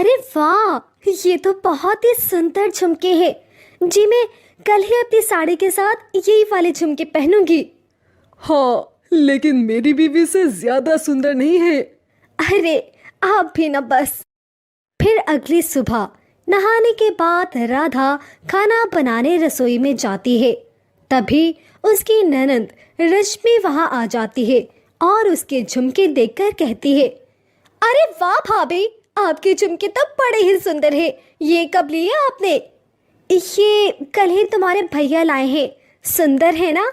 अरे वाह, ये तो बहुत ही सुंदर झुमके हैं जी। मैं कल ही अपनी साड़ी के साथ यही वाले झुमके पहनूंगी। हाँ, लेकिन मेरी बीवी से ज्यादा सुंदर नहीं है। अरे आप भी ना बस। फिर अगली सुबह नहाने के बाद राधा खाना बनाने रसोई में जाती है। तभी उसकी ननंद रश्मि वहां आ जाती है और उसके झुमके देखकर कहती है, अरे वाह भाभी, आपके झुमके तो बड़े ही सुंदर है। ये कब लिए आपने? ये कल ही तुम्हारे भैया लाए हैं। सुंदर है ना?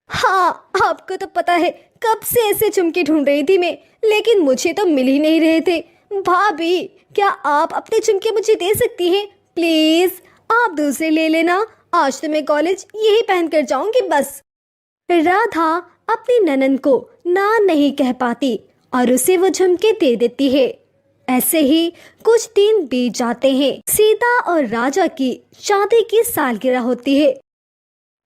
हाँ, आपको तो पता है कब से ऐसे झुमके ढूंढ रही थी मैं, लेकिन मुझे तो मिल ही नहीं रहे थे। भाभी, क्या आप अपने झुमके मुझे दे सकती हैं? प्लीज आप दूसरे ले लेना। आज तो मैं कॉलेज यही पहन कर जाऊंगी बस। राधा अपनी ननंद को ना नहीं कह पाती और उसे वो झुमके दे देती है। ऐसे ही कुछ दिन बीत जाते हैं। सीता और राजा की शादी की सालगिरह होती है।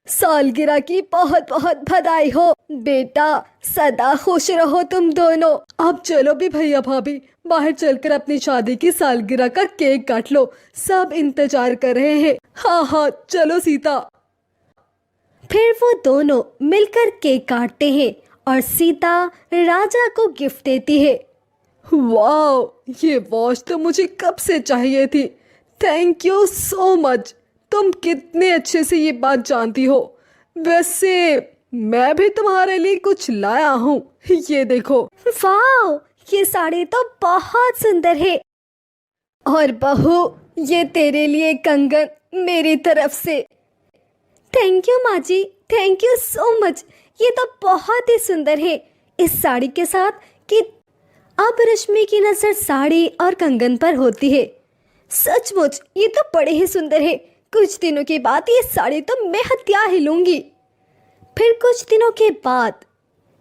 सालगिरह की बहुत बहुत बधाई हो बेटा, सदा खुश रहो तुम दोनों। अब चलो भी भैया भाभी, बाहर चलकर अपनी शादी की सालगिरह का केक काट लो। सब इंतजार कर रहे हैं। हाँ हाँ, चलो सीता। फिर वो दोनों मिलकर केक काटते हैं और सीता राजा को गिफ्ट देती है। वाह, ये वॉच तो मुझे कब से चाहिए थी। Thank you so much. तुम कितने अच्छे से ये बात जानती हो। वैसे मैं भी तुम्हारे लिए कुछ लाया हूँ, ये देखो। वाह, ये साड़ी तो बहुत सुंदर है। और बहू, ये तेरे लिए कंगन मेरी तरफ से। थैंक यू माँ जी, थैंक यू सो मच। ये तो बहुत ही सुंदर है इस साड़ी के साथ। कि अब रश्मि की नजर साड़ी और कंगन पर होती है। सचमुच ये तो बड़े ही सुंदर है। कुछ दिनों के बाद ये साड़ी तो मैं हथिया ही लूंगी। फिर कुछ दिनों के बाद,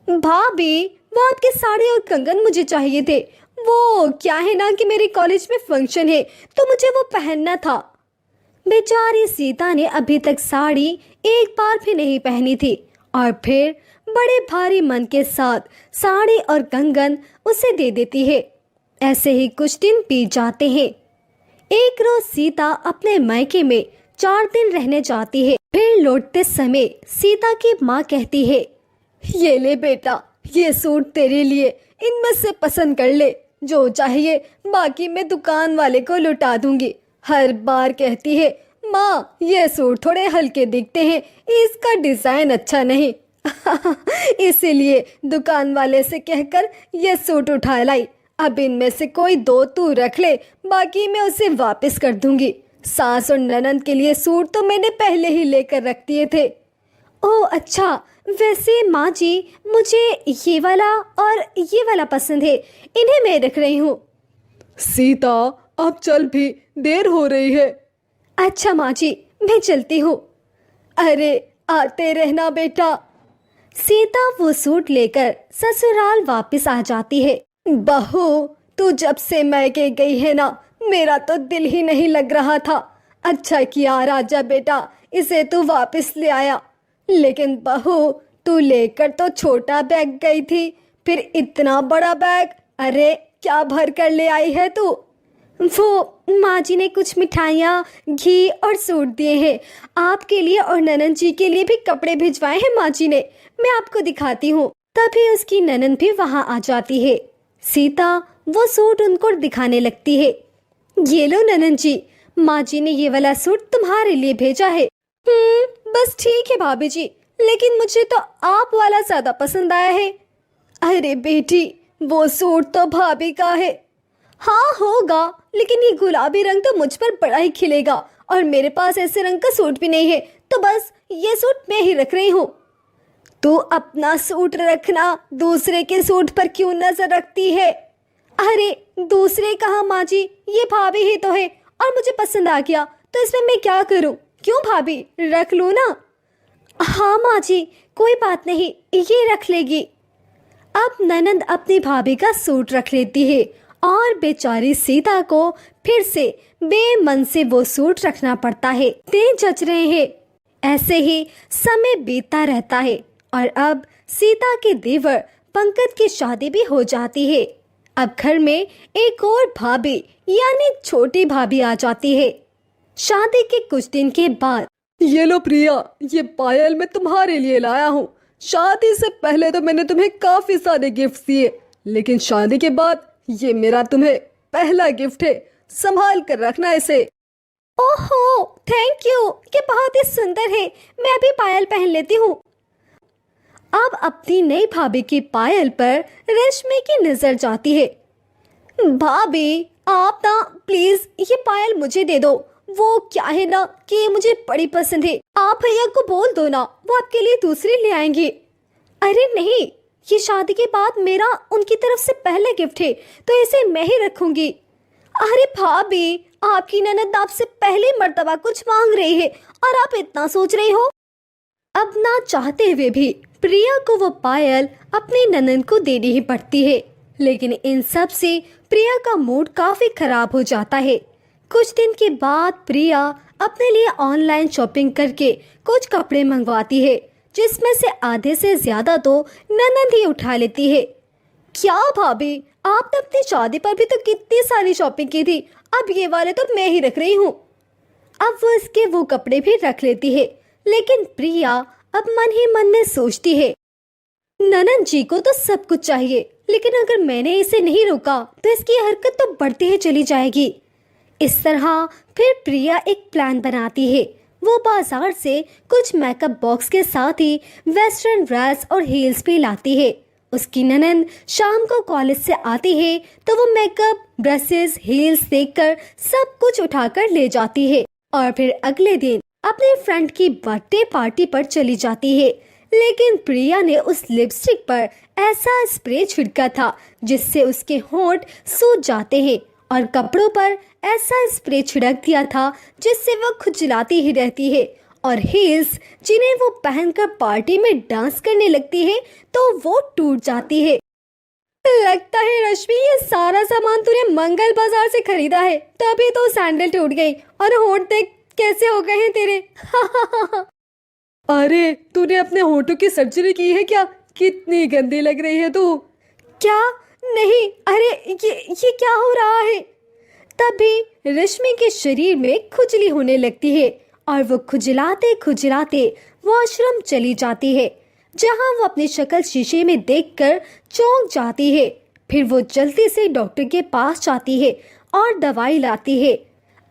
भाभी, वो आपकी साड़ी और कंगन मुझे चाहिए थे। वो क्या है ना कि मेरे कॉलेज में फंक्शन है तो मुझे वो पहनना था। बेचारी सीता ने अभी तक साड़ी एक बार भी नहीं पहनी थी और फिर बड़े भारी मन के साथ साड़ी और कंगन उसे दे देती है। ऐसे ही कुछ दिन बीत जाते हैं। एक रोज सीता अपने मायके में 4 दिन रहने जाती है। फिर लौटते समय सीता की माँ कहती है, ये ले बेटा, ये सूट तेरे लिए। इनमें से पसंद कर ले जो चाहिए, बाकी मैं दुकान वाले को लुटा दूंगी। हर बार कहती है, माँ ये सूट थोड़े हल्के दिखते हैं, इसका डिजाइन अच्छा नहीं। इसीलिए दुकान वाले से कहकर ये सूट उठा लाई। अब इनमें से कोई 2 तू रख ले, बाकी मैं उसे वापस कर दूंगी। सास और ननंद के लिए सूट तो मैंने पहले ही लेकर रख दिए थे। ओह अच्छा, वैसे माँ जी, मुझे ये वाला और ये वाला पसंद है, इन्हें मैं रख रही हूँ। सीता, अब चल भी, देर हो रही है। अच्छा माँ जी, मैं चलती हूँ। अरे आते रहना बेटा। सीता वो सूट लेकर ससुराल वापस आ जाती है। बहू, तू जब से मैके गई है ना, मेरा तो दिल ही नहीं लग रहा था। अच्छा किया राजा बेटा, इसे तू वापस ले आया। लेकिन बहू, तू लेकर तो छोटा बैग गई थी, फिर इतना बड़ा बैग। अरे क्या भर कर ले आई है तू? वो माँ जी ने कुछ मिठाइयाँ, घी और सूट दिए हैं। आपके लिए और ननंद जी के लिए भी कपड़े भिजवाए हैं माँ जी ने। मैं आपको दिखाती हूँ। तभी उसकी ननंद भी वहाँ आ जाती है। सीता वो सूट उनको दिखाने लगती है। ये लो ननंद जी, माँ जी ने ये वाला सूट तुम्हारे लिए भेजा है। बस ठीक है भाभी जी, लेकिन मुझे तो आप वाला ज्यादा पसंद आया है। अरे बेटी, वो सूट तो भाभी का है। हाँ होगा, लेकिन ये गुलाबी रंग तो मुझ पर बड़ा ही खिलेगा और मेरे पास ऐसे रंग का सूट भी नहीं है, तो बस ये सूट मैं ही रख रही हूँ। तू अपना सूट रखना, दूसरे के सूट पर क्यों नजर रखती है? अरे दूसरे कहाँ माँ जी, ये भाभी ही तो है और मुझे पसंद आ गया तो इसमें मैं क्या करूँ? क्यों भाभी, रख लूँ ना? हाँ माँ जी, कोई बात नहीं, ये रख लेगी। अब ननंद अपनी भाभी का सूट रख लेती है और बेचारी सीता को फिर से बेमन से वो सूट रखना पड़ता है। दिन जच रहे हैं। ऐसे ही समय बीतता रहता है और अब सीता के देवर पंकज की शादी भी हो जाती है। अब घर में एक और भाभी यानी छोटी भाभी आ जाती है। शादी के कुछ दिन के बाद ये लो प्रिया, ये पायल मैं तुम्हारे लिए लाया हूँ। शादी से पहले तो मैंने तुम्हें काफी सारे गिफ्ट दिए, लेकिन शादी के बाद ये मेरा तुम्हें पहला गिफ्ट है। संभाल कर रखना इसे। ओहो, थैंक यू, ये बहुत ही सुंदर है। मैं अभी पायल पहन लेती हूँ। अब अपनी नई भाभी की पायल पर रेशमी की नजर जाती है। भाभी, आप ना प्लीज ये पायल मुझे दे दो। वो क्या है ना कि ये मुझे बड़ी पसंद है। आप भैया को बोल दो ना, वो आपके लिए दूसरी ले आएंगे। अरे नहीं, ये शादी के बाद मेरा उनकी तरफ से पहला गिफ्ट है, तो इसे मैं ही रखूंगी। अरे भाभी, आपकी ननद आपसे पहली मर्तबा कुछ मांग रही है और आप इतना सोच रही हो। अब ना चाहते हुए भी प्रिया को वो पायल अपनी ननद को देनी ही पड़ती है, लेकिन इन सब से प्रिया का मूड काफी खराब हो जाता है। कुछ दिन के बाद प्रिया अपने लिए ऑनलाइन शॉपिंग करके कुछ कपड़े मंगवाती है, जिसमें से आधे से ज्यादा तो ननद ही उठा लेती है। क्या भाभी, आपने अपनी शादी पर भी तो कितनी सारी शॉपिंग की थी, अब ये वाले तो मैं ही रख रही हूँ। अब वो इसके वो कपड़े भी रख लेती है, लेकिन प्रिया अब मन ही मन में सोचती है, ननद जी को तो सब कुछ चाहिए, लेकिन अगर मैंने इसे नहीं रोका तो इसकी हरकत तो बढ़ती ही चली जाएगी। इस तरह फिर प्रिया एक प्लान बनाती है। वो बाजार से कुछ मेकअप बॉक्स के साथ ही वेस्टर्न ड्रेस और हील्स भी लाती है। उसकी ननद शाम को कॉलेज से आती है तो वो मेकअप, ब्रशेस, हील्स देखकर सब कुछ उठाकर ले जाती है और फिर अगले दिन अपने फ्रेंड की बर्थडे पार्टी पर चली जाती है। लेकिन प्रिया ने उस लिपस्टिक पर ऐसा स्प्रे छिड़का था जिससे उसके होंठ सूज जाते हैं और कपड़ों पर ऐसा स्प्रे छिड़क दिया था जिससे वो खुजलाती ही रहती है, और हील्स जिन्हें वो पहनकर पार्टी में डांस करने लगती है तो वो टूट जाती है। लगता है रश्मि, ये सारा सामान तूने मंगल बाजार से खरीदा है, तभी तो सैंडल टूट गई और होंठ देख कैसे हो गए हैं तेरे। अरे तूने अपने होठों की सर्जरी की है क्या? कितनी गंदी लग रही है तू। क्या? नहीं, अरे ये क्या हो रहा है? तभी रश्मि के शरीर में खुजली होने लगती है और वो खुजलाते खुजलाते वॉशरूम चली जाती है, जहां वो अपनी शक्ल शीशे में देखकर चौंक जाती है। फिर वो जल्दी से डॉक्टर के पास जाती है और दवाई लाती है।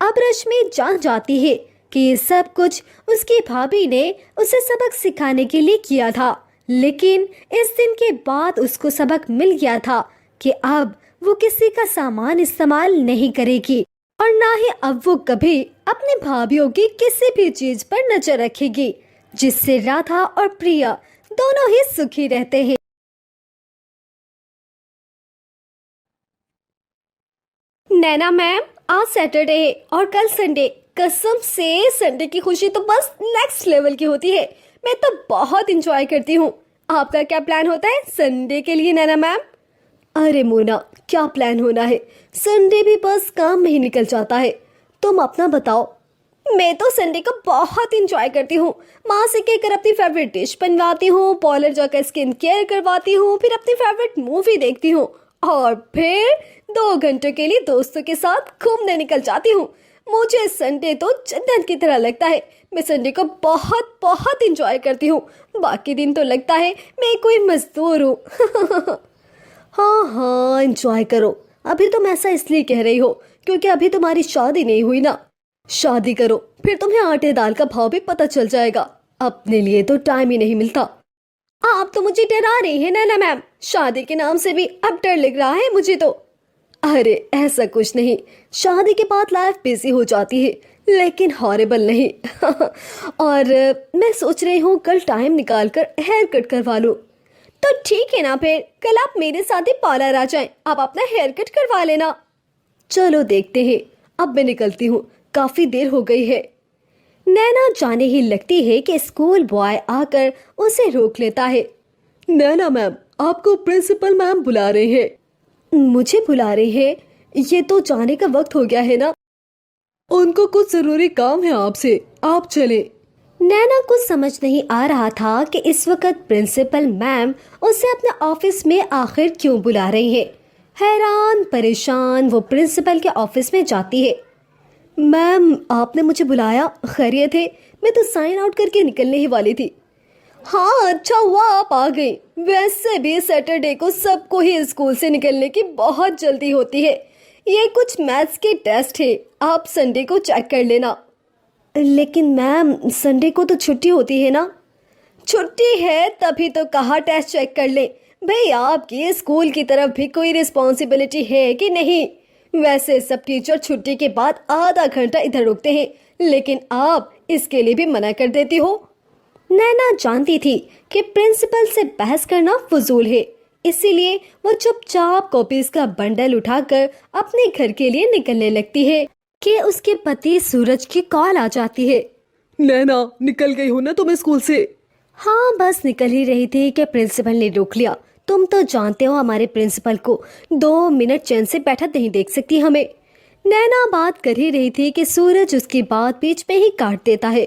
अब रश्मि जान जाती है कि ये सब कुछ उसकी भाभी ने उसे सबक सिखाने के लिए किया था, लेकिन इस दिन के बाद उसको सबक मिल गया था कि अब वो किसी का सामान इस्तेमाल नहीं करेगी और ना ही अब वो कभी अपनी भाभीयों की किसी भी चीज पर नजर रखेगी, जिससे राधा और प्रिया दोनों ही सुखी रहते हैं। नैना मैम, आज सैटरडे है और कल संडे। कसम से संडे की खुशी तो बस नेक्स्ट लेवल की होती है। मैं तो बहुत इंजॉय करती हूँ। आपका क्या प्लान होता है संडे के लिए नैना मैम? अरे मोना, क्या प्लान होना है, संडे भी बस काम में ही निकल जाता है। तुम अपना बताओ। मैं तो संडे को बहुत इंजॉय करती हूँ। माँ से कहकर अपनी फेवरेट डिश बनवाती हूँ, पार्लर जाकर स्किन केयर करवाती हूँ, फिर अपनी फेवरेट मूवी देखती हूँ और फिर 2 घंटों के लिए दोस्तों के साथ घूमने निकल जाती हूँ। मुझे संडे तो जन्नत की तरह लगता है। मैं संडे को बहुत बहुत इंजॉय करती हूँ। बाकी दिन तो लगता है मैं कोई मजदूर हूँ। हाँ, एंजॉय करो। अभी तुम ऐसा इसलिए कह रही हो क्योंकि अभी तुम्हारी शादी नहीं हुई ना। शादी करो, फिर तुम्हें आटे दाल का भाव भी पता चल जाएगा। अपने लिए तो टाइम ही नहीं मिलता। आप तो मुझे डरा रही है ना मैम। शादी के नाम से भी अब डर लग रहा है मुझे तो। अरे ऐसा कुछ नहीं, शादी के बाद लाइफ बिजी हो जाती है, लेकिन हॉरिबल नहीं। और मैं सोच रही हूँ कल टाइम निकालकर हेयर कट करवा लूँ। तो ठीक है ना, फिर कल आप मेरे साथ ही पार्लर आ जाएं। आप अपना हेयर कट करवा लेना। चलो देखते हैं। अब मैं निकलती हूँ, काफी देर हो गई है। नैना जाने ही लगती है कि स्कूल बॉय आकर उसे रोक लेता है। नैना मैम, आपको प्रिंसिपल मैम बुला रहे हैं। मुझे बुला रही है? ये तो जाने का वक्त हो गया है ना। उनको कुछ जरूरी काम है आपसे, आप चले। नैना को समझ नहीं आ रहा था कि इस वक्त प्रिंसिपल मैम उसे अपने ऑफिस में आखिर क्यों बुला रही है। हैरान परेशान वो प्रिंसिपल के ऑफिस में जाती है। मैम, आपने मुझे बुलाया? खैरियत है? मैं तो साइन आउट करके निकलने ही वाली थी। हाँ, अच्छा हुआ आप आ गई। वैसे भी सैटरडे को सबको ही स्कूल से निकलने की बहुत जल्दी होती है। ये कुछ मैथ्स के टेस्ट है, आप संडे को चेक कर लेना। लेकिन मैम, संडे को तो छुट्टी होती है ना? छुट्टी है तभी तो कहा टेस्ट चेक कर ले। भाई, आपकी स्कूल की तरफ भी कोई रिस्पॉन्सिबिलिटी है कि नहीं? वैसे सब टीचर छुट्टी के बाद आधा घंटा इधर रुकते हैं, लेकिन आप इसके लिए भी मना कर देती हो। नैना जानती थी कि प्रिंसिपल से बहस करना फजूल है, इसीलिए वो चुपचाप कॉपीज का बंडल उठाकर अपने घर के लिए निकलने लगती है कि उसके पति सूरज की कॉल आ जाती है। नैना, निकल गई हो ना तुम स्कूल से? हाँ, बस निकल ही रही थी कि प्रिंसिपल ने रोक लिया। तुम तो जानते हो हमारे प्रिंसिपल को, 2 मिनट चैन से बैठा नहीं देख सकती हमें। नैना बात कर ही रही थी कि सूरज उसकी बात बीच में ही काट देता है।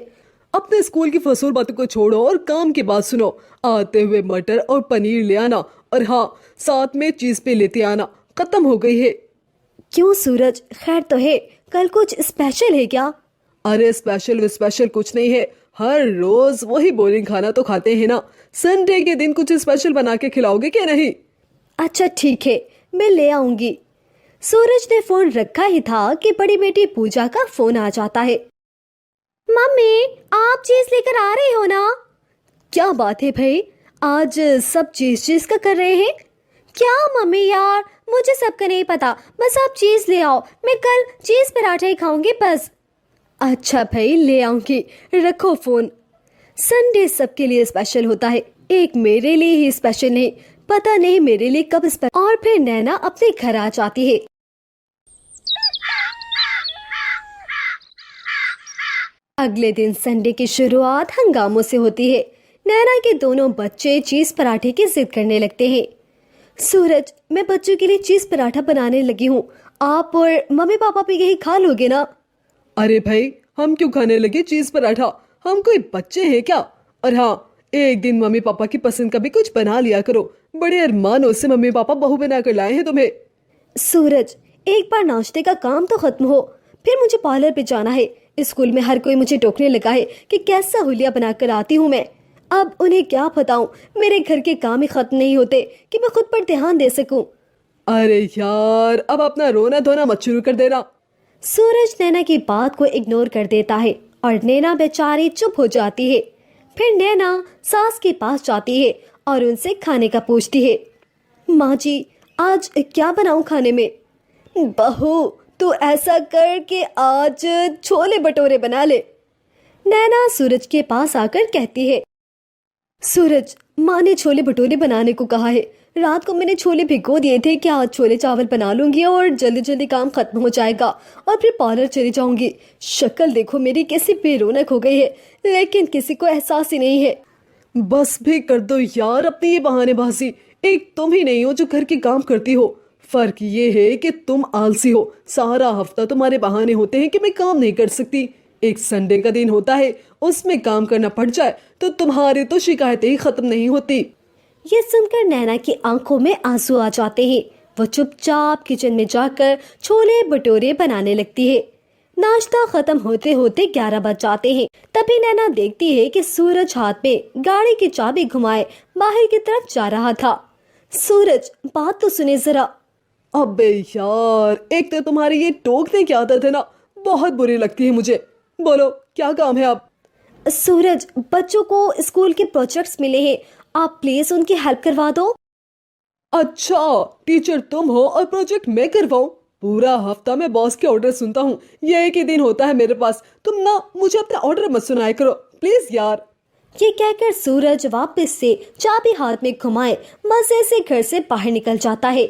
अपने स्कूल की फजूल बातों को छोड़ो और काम की बात सुनो। आते हुए मटर और पनीर ले आना, और हाँ, साथ में चीज पे लेते आना। खत्म हो गई है। क्यों सूरज, खैर तो है? कल कुछ स्पेशल है क्या? अरे स्पेशल कुछ नहीं है। हर रोज वही बोरिंग खाना तो खाते हैं ना। संडे के दिन कुछ स्पेशल बना के खिलाओगे क्या? नहीं? अच्छा ठीक है, मैं ले आऊंगी। सूरज ने फोन रखा ही था कि बड़ी बेटी पूजा का फोन आ जाता है। मम्मी, आप चीज लेकर आ रहे हो ना? क्या बात है भाई, आज सब चीज का कर रहे हैं क्या? मम्मी यार, मुझे सबका नहीं पता, बस आप चीज ले आओ। मैं कल चीज पराठा ही खाऊंगी बस। अच्छा भाई, ले आऊंगी, रखो फोन। संडे सबके लिए स्पेशल होता है, एक मेरे लिए ही स्पेशल नहीं। पता नहीं मेरे लिए कब स्पेशल। और फिर नैना अपने घर आ जाती है। अगले दिन संडे की शुरुआत हंगामों से होती है। नैना के दोनों बच्चे चीज पराठे की जिद करने लगते हैं। सूरज, मैं बच्चों के लिए चीज पराठा बनाने लगी हूँ, आप और मम्मी पापा भी यही खा लोगे ना? अरे भाई, हम क्यों खाने लगे चीज पराठा? हम कोई बच्चे हैं क्या? और हाँ, एक दिन मम्मी पापा की पसंद का भी कुछ बना लिया करो। बड़े अरमानों से मम्मी पापा बहू बना कर लाए हैं तुम्हें। सूरज, एक बार नाश्ते का काम तो खत्म हो, फिर मुझे पार्लर पे जाना है। स्कूल में हर कोई मुझे टोकने लगा है कि कैसा हुलिया बनाकर आती हूँ मैं। अब उन्हें क्या बताऊं, मेरे घर के काम ही खत्म नहीं होते कि मैं खुद पर ध्यान दे सकूं। अरे यार, अब अपना रोना धोना मत शुरू कर देना। सूरज नैना की बात को इग्नोर कर देता है और नैना बेचारी चुप हो जाती है। फिर नैना सास के पास जाती है और उनसे खाने का पूछती है। माँ जी, आज क्या बनाऊं खाने में? बहू, तू ऐसा कर कि आज छोले भटूरे बना ले। नैना सूरज के पास आकर कहती है। सूरज, माँ ने छोले भटूरे बनाने को कहा है। रात को मैंने छोले भिगो दिए थे कि आज छोले चावल बना लूंगी और जल्दी जल्दी काम खत्म हो जाएगा और फिर पार्लर चली जाऊंगी। शक्ल देखो मेरी कैसी बेरौनक हो गई है, लेकिन किसी को एहसास ही नहीं है। बस भी कर दो यार अपनी ये बहानेबाजी। एक तुम ही नहीं हो जो घर के काम करती हो। फर्क ये है कि तुम आलसी हो। सारा हफ्ता तुम्हारे बहाने होते हैं कि मैं काम नहीं कर सकती। एक संडे का दिन होता है, उसमें काम करना पड़ जाए तो तुम्हारी तो शिकायतें ही खत्म नहीं होती। ये सुनकर नैना की आंखों में आंसू आ जाते हैं। वो चुपचाप किचन में जाकर छोले भटूरे बनाने लगती है। नाश्ता खत्म होते होते 11 बज जाते हैं। तभी नैना देखती है कि सूरज हाथ में गाड़ी की चाबी घुमाए बाहर की तरफ जा रहा था। सूरज, बात तो सुने जरा। अबे यार, एक तो तुम्हारी ये टोकने की आदत है ना, बहुत बुरी लगती है मुझे। बोलो, क्या काम है अब? सूरज, बच्चों को स्कूल के प्रोजेक्ट्स मिले हैं, आप प्लीज उनकी हेल्प करवा दो। अच्छा, टीचर तुम हो और प्रोजेक्ट मैं करवाऊं? पूरा हफ्ता मैं बॉस के ऑर्डर सुनता हूँ, ये एक ही दिन होता है मेरे पास। तुम ना मुझे अपने ऑर्डर मत सुनाया करो प्लीज यार। ये कहकर सूरज वापस से चाबी हाथ में घुमाए मजे से घर से बाहर निकल जाता है।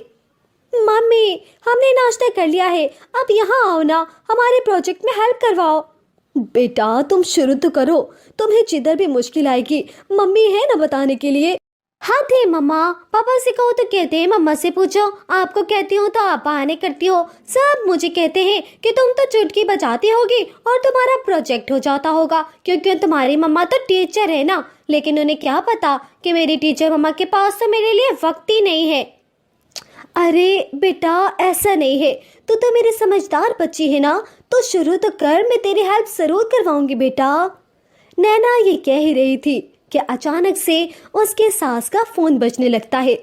मम्मी, हमने नाश्ता कर लिया है, अब यहाँ आओ ना, हमारे प्रोजेक्ट में हेल्प करवाओ। बेटा, तुम शुरू तो करो, तुम्हें जिधर भी मुश्किल आएगी मम्मी है ना बताने के लिए। हाँ थे मम्मा, पापा से कहो तो कहते हैं मम्मा से पूछो, आपको कहती हूँ तो आप बहाने करती हो। सब मुझे कहते हैं कि तुम तो चुटकी बजाती होगी और तुम्हारा प्रोजेक्ट हो जाता होगा, क्योंकि तुम्हारी मम्मा तो टीचर है ना। लेकिन उन्हें क्या पता कि मेरी टीचर मम्मा के पास तो मेरे लिए वक्त ही नहीं है। अरे बेटा ऐसा नहीं है, तू तो मेरी समझदार बच्ची है ना, तो शुरू तो कर, मैं तेरी हेल्प जरूर करवाऊंगी बेटा। नैना ये कह ही रही थी कि अचानक से उसके सास का फोन बजने लगता है।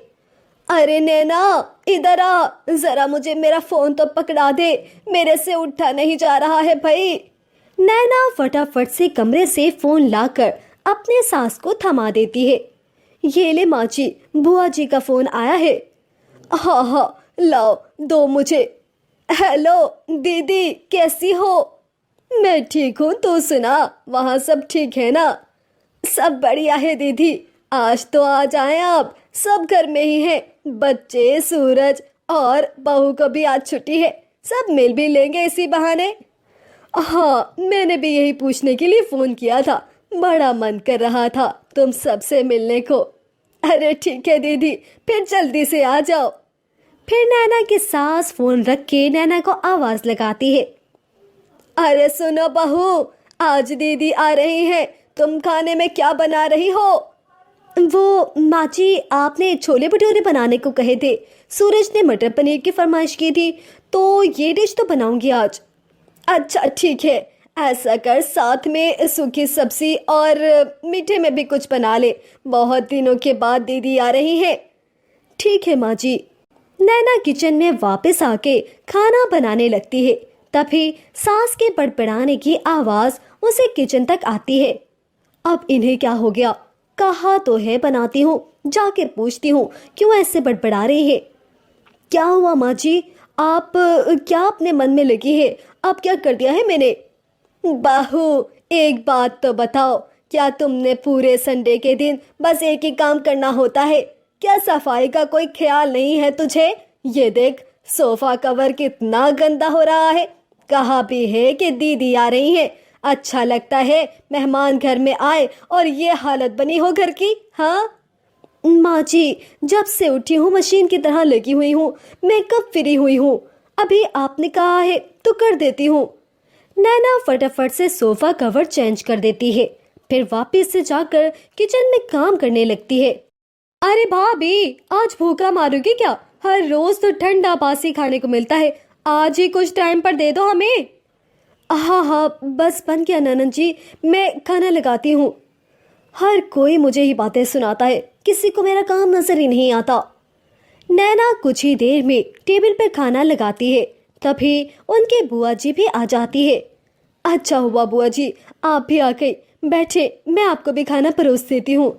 अरे नैना इधर आ, जरा मुझे मेरा फोन तो पकड़ा दे, मेरे से उठा नहीं जा रहा है भाई। नैना फटाफट से कमरे से फोन लाकर अपने सास को थमा देती है। ये ले माँ जी, बुआ जी का फोन आया है। हाँ हाँ लाओ, दो मुझे। हेलो दीदी, कैसी हो? मैं ठीक हूँ, तू सुना, वहाँ सब ठीक है ना? सब बढ़िया है दीदी, आज तो आ जाएं आप, सब घर में ही हैं, बच्चे, सूरज और बहू को भी आज छुट्टी है, सब मिल भी लेंगे इसी बहाने। हाँ मैंने भी यही पूछने के लिए फ़ोन किया था, बड़ा मन कर रहा था तुम सबसे मिलने को। अरे ठीक है दीदी, फिर जल्दी से आ जाओ। फिर नैना की सास फ़ोन रख के नैना को आवाज़ लगाती है। अरे सुनो बहू, आज दीदी आ रही हैं, तुम खाने में क्या बना रही हो? वो माँ जी, आपने छोले भटूरे बनाने को कहे थे, सूरज ने मटर पनीर की फरमाइश की थी, तो ये डिश तो बनाऊंगी आज। अच्छा ठीक है, ऐसा कर साथ में सूखी सब्जी और मीठे में भी कुछ बना ले, बहुत दिनों के बाद दीदी आ रही है। ठीक है माँ जी। नैना किचन में वापस आके खाना बनाने लगती है। तभी सास के बड़बड़ाने की आवाज़ उसे किचन तक आती है। अब इन्हें क्या हो गया? कहा तो है बनाती हूँ, जाके पूछती हूँ क्यों ऐसे बड़बड़ा रही है। क्या हुआ माँ जी, आप क्या अपने मन में लगी है? अब क्या कर दिया है मैंने? बहू एक बात तो बताओ, क्या तुमने पूरे संडे के दिन बस एक ही काम करना होता है? क्या सफाई का कोई ख्याल नहीं है तुझे? ये देख, सोफा कवर कितना गंदा हो रहा है। कहा भी है कि दीदी आ रही है, अच्छा लगता है मेहमान घर में आए और ये हालत बनी हो घर की? हाँ माँ जी, जब से उठी हूँ मशीन की तरह लगी हुई हूँ, मैं कब फ्री हुई हूँ? अभी आपने कहा है तो कर देती हूँ। नैना फटाफट से सोफा कवर चेंज कर देती है, फिर वापस से जाकर किचन में काम करने लगती है। अरे भाभी, आज भूखा मारोगी क्या? हर रोज तो ठंडा बासी खाने को मिलता है, आज ही कुछ टाइम पर दे दो हमें। हाँ हाँ बस बन गया ननद जी, मैं खाना लगाती हूँ। हर कोई मुझे ही बातें सुनाता है, किसी को मेरा काम नजर ही नहीं आता। नैना कुछ ही देर में टेबल पर खाना लगाती है, तभी उनके बुआ जी भी आ जाती है। अच्छा हुआ बुआ जी, आप भी आ गई, बैठे, मैं आपको भी खाना परोस देती हूँ।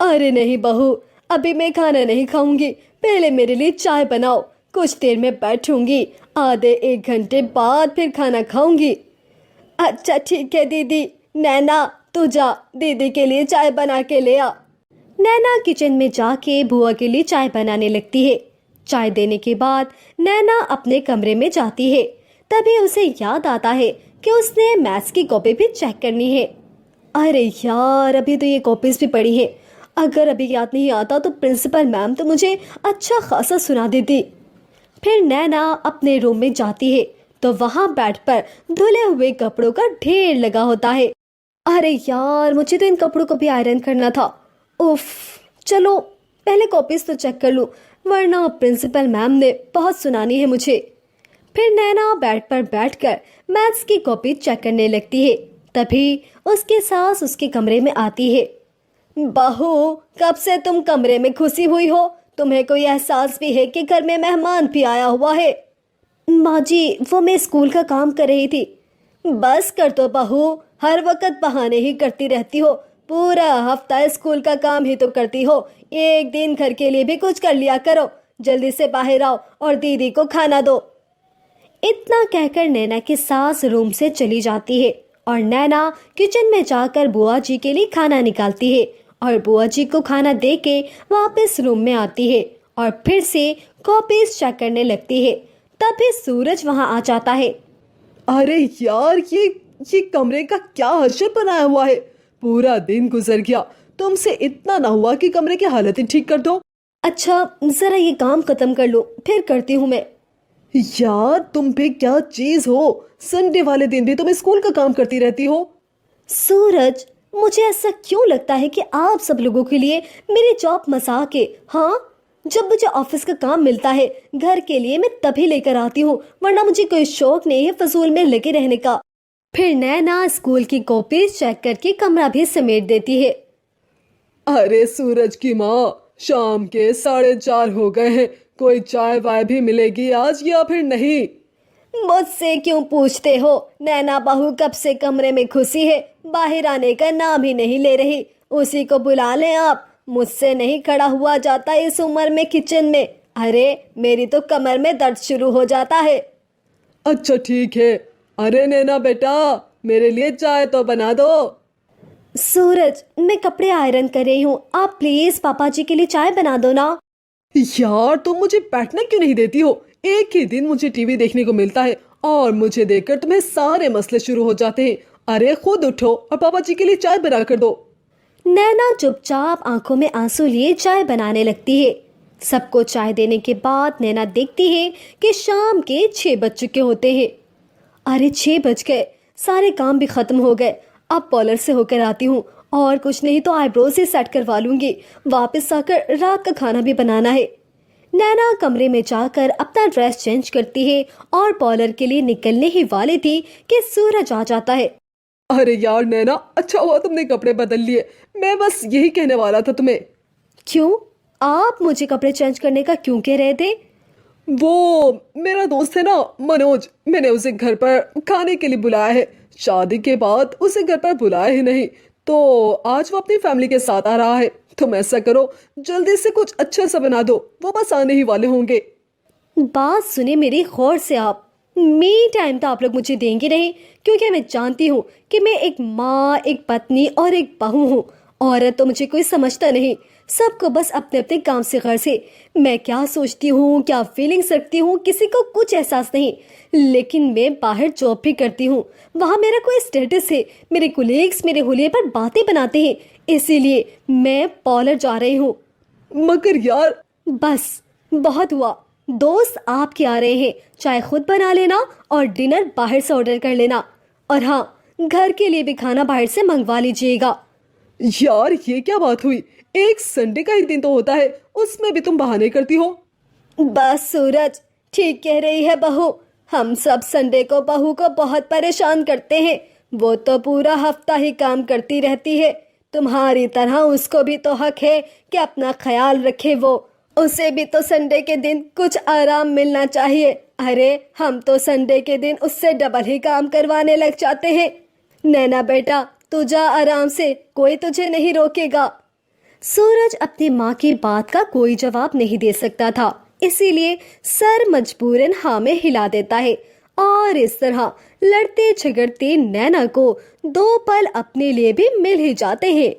अरे नहीं बहू, अभी मैं खाना नहीं खाऊंगी, पहले मेरे लिए चाय बनाओ, कुछ देर में बैठूंगी, आधे एक घंटे बाद फिर खाना खाऊंगी। अच्छा ठीक है दीदी। नैना तू जा, दीदी के लिए चाय बना के ले आ। नैना किचन में जाके बुआ के लिए चाय बनाने लगती है। चाय देने के बाद नैना अपने कमरे में जाती है। तभी उसे याद आता है कि उसने मैथ्स की कॉपी भी चेक करनी है। अरे यार, अभी तो ये कॉपीज भी पड़ी है, अगर अभी याद नहीं आता तो प्रिंसिपल मैम तो मुझे अच्छा खासा सुना देती। फिर नैना अपने रूम में जाती है तो वहाँ बेड पर धुले हुए कपड़ों का ढेर लगा होता है। अरे यार, मुझे तो इन कपड़ों को भी आयरन करना था। उफ, चलो पहले कॉपीज तो चेक कर लूँ, वरना प्रिंसिपल मैम ने बहुत सुनानी है मुझे। फिर नैना बेड पर बैठकर मैथ्स की कॉपी चेक करने लगती है। तभी उसकी सास उसके कमरे में आती है। बहू, कब से तुम कमरे में घुसी हुई हो? तुम्हें कोई एहसास भी है कि घर में मेहमान भी आया हुआ है? माँ जी, वो मैं स्कूल का काम कर रही थी। बस कर तो बहू, हर वक्त बहाने ही करती रहती हो, पूरा हफ्ता स्कूल का काम ही तो करती हो, एक दिन घर के लिए भी कुछ कर लिया करो। जल्दी से बाहर आओ और दीदी को खाना दो। इतना कहकर नैना की सास रूम से चली जाती है और नैना किचन में जाकर बुआ जी के लिए खाना निकालती है और बुआ जी को खाना दे के वापस रूम में आती है और फिर से कॉपीज चेक करने लगती है। तभी सूरज वहां आ जाता है। अरे यार, ये कमरे का क्या हशर बनाया हुआ है, पूरा दिन गुजर गया, तुमसे इतना ना हुआ कि कमरे की हालत ही ठीक कर दो। अच्छा जरा ये काम खत्म कर लो, फिर करती हूँ मैं। यार तुम भी क्या चीज हो, संडे वाले दिन भी तुम स्कूल का काम करती रहती हो। सूरज, मुझे ऐसा क्यों लगता है कि आप सब लोगों के लिए मेरी जॉब मजाक है? हाँ, जब मुझे ऑफिस का काम मिलता है घर के लिए मैं तभी लेकर आती हूँ, वरना मुझे कोई शौक नहीं है फजूल में लगे रहने का। फिर नैना स्कूल की कॉपी चेक करके कमरा भी समेट देती है। अरे सूरज की माँ, शाम के 4:30 हो गए हैं। कोई चाय वाय भी मिलेगी आज या फिर नहीं? मुझसे क्यों पूछते हो? नैना बहू कब से कमरे में घुसी है, बाहर आने का नाम ही नहीं ले रही। उसी को बुला लें आप, मुझसे नहीं खड़ा हुआ जाता इस उम्र में किचन में। अरे मेरी तो कमर में दर्द शुरू हो जाता है। अच्छा ठीक है। अरे नैना बेटा, मेरे लिए चाय तो बना दो। सूरज, मैं कपड़े आयरन कर रही हूँ, आप प्लीज पापा जी के लिए चाय बना दो ना। यार तुम मुझे बैठने क्यों नहीं देती हो? एक ही दिन मुझे टीवी देखने को मिलता है और मुझे देखकर तुम्हें सारे मसले शुरू हो जाते हैं। अरे खुद उठो और पापा जी के लिए चाय बना कर दो। नैना चुपचाप आंखों में आंसू लिए चाय बनाने लगती है। सबको चाय देने के बाद नैना देखती है कि शाम के 6 बज चुके होते हैं। अरे 6 बज गए, सारे काम भी खत्म हो गए। अब पार्लर से होकर आती हूँ और कुछ नहीं तो आईब्रो से सेट करवा लूंगी। वापस आकर रात का खाना भी बनाना है। नैना कमरे में जाकर अपना ड्रेस चेंज करती है और पार्लर के लिए निकलने ही वाली थी कि सूरज आ जाता है। अरे यार नैना, अच्छा हुआ तुमने कपड़े बदल लिए। मैं बस यही कहने वाला था तुम्हें। क्यों? आप मुझे कपड़े चेंज करने का क्यों कह रहे थे? वो मेरा दोस्त है ना मनोज, मैंने उसे घर पर खाने के लिए बुलाया है। शादी के बाद उसे घर पर बुलाया ही नहीं, तो आज वो अपनी फैमिली के साथ आ रहा है। तुम ऐसा करो, जल्दी से कुछ अच्छा सा बना दो, वो बस आने ही वाले होंगे। बात सुने मेरी गौर से आप। मी टाइम तो आप लोग मुझे देंगे नहीं, क्योंकि मैं जानती हूँ कि मैं एक माँ, एक पत्नी और एक बहू हूँ। औरत तो मुझे कोई समझता नहीं, सबको बस अपने अपने काम से गर्ज है। मैं क्या सोचती हूँ, क्या फीलिंग्स रखती हूँ, किसी को कुछ एहसास नहीं। लेकिन मैं बाहर जॉब भी करती हूँ, वहाँ मेरा कोई स्टेटस है। मेरे कोलीग्स मेरे हुलिये पर बातें बनाते हैं, इसीलिए मैं पार्लर जा रही हूँ। मगर यार, बस बहुत हुआ। दोस्त आपके आ रहे हैं, चाय खुद बना लेना और डिनर बाहर से ऑर्डर कर लेना। और हाँ, घर के लिए भी खाना बाहर से मंगवा लीजिएगा। यार ये क्या बात हुई? एक संडे का ही दिन तो होता है, उसमें भी तुम बहाने करती हो। बस सूरज, ठीक कह रही है बहू। हम सब संडे को बहू को बहुत परेशान करते हैं। वो तो पूरा हफ्ता ही काम करती रहती है। तुम्हारी तरह उसको भी तो हक है कि अपना ख्याल रखे। वो उसे भी तो संडे के दिन कुछ आराम मिलना चाहिए। अरे हम तो संडे के दिन उससे डबल ही काम करवाने लग जाते हैं। नैना बेटा, तू जा आराम से, कोई तुझे नहीं रोकेगा। सूरज अपनी माँ की बात का कोई जवाब नहीं दे सकता था, इसीलिए सर मजबूरन हाँ में हिला देता है। और इस तरह लड़ते झगड़ते नैना को 2 पल अपने लिए भी मिल ही जाते हैं।